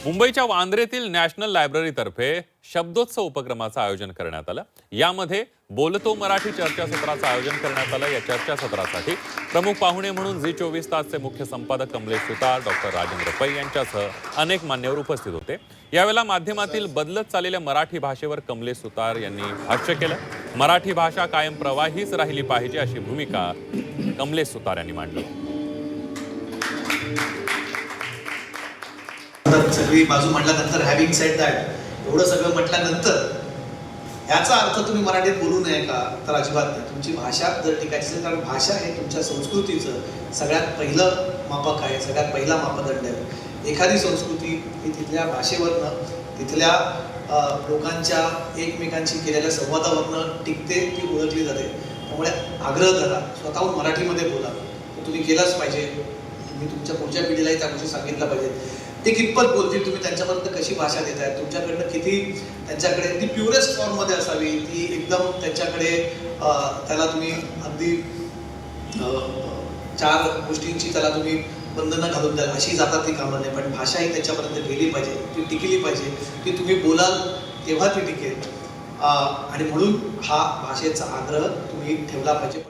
मुंबईच्या वांद्र्यातील नॅशनल लायब्ररीतर्फे शब्दोत्सव उपक्रमाचं आयोजन करण्यात आलं। यामध्ये बोलतो मराठी चर्चासत्राचं आयोजन करण्यात आलं। या चर्चासत्रासाठी प्रमुख पाहुणे म्हणून झी 24 तासचे मुख्य संपादक कमलेश सुतार, डॉक्टर राजेंद्र पै यांच्यासह अनेक मान्यवर उपस्थित होते। यावेळेला माध्यमातील बदलत चाललेल्या मराठी भाषेवर कमलेश सुतार यांनी भाष्य केलं। मराठी भाषा कायम प्रवाहीच राहिली पाहिजे अशी भूमिका कमलेश सुतार यांनी मांडली। सगळी बाजू म्हटल्यानंतर हॅव्हिंग सेड दॅट एवढं सगळं म्हटल्यानंतर याचा अर्थ तुम्ही मराठीत बोलू नये का? तर अजिबात नाही। तुमची भाषा जर टिकायची असेल, कारण भाषा हे तुमच्या संस्कृतीचं सगळ्यात पहिलं मापक आहे, सगळ्यात पहिला मापदंड आहे। एखादी संस्कृती ही तिथल्या भाषेवरनं, तिथल्या लोकांच्या एकमेकांशी केलेल्या संवादावरनं टिकते, ती ओळखली जाते। त्यामुळे आग्रह करा, स्वतःहून मराठीमध्ये बोला। तुम्ही केलंच पाहिजे, तुम्ही तुमच्या पुढच्या पिढीलाही त्या गोष्टी सांगितल्या पाहिजेत। ते कितपत बोलतील, तुम्ही त्यांच्यापर्यंत कशी भाषा देताय, तुमच्याकडनं किती त्यांच्याकडे ती प्युरेस्ट फॉर्ममध्ये असावी, ती एकदम त्यांच्याकडे त्याला तुम्ही अगदी 4 गोष्टींची त्याला तुम्ही बंधनं घालून द्याल अशी जातात ती कामं नाही। पण भाषा ही त्याच्यापर्यंत गेली पाहिजे, ती टिकली पाहिजे, ती तुम्ही बोलाल तेव्हा ती टिकेल। आणि म्हणून हा भाषेचा आग्रह तुम्ही ठेवला पाहिजे।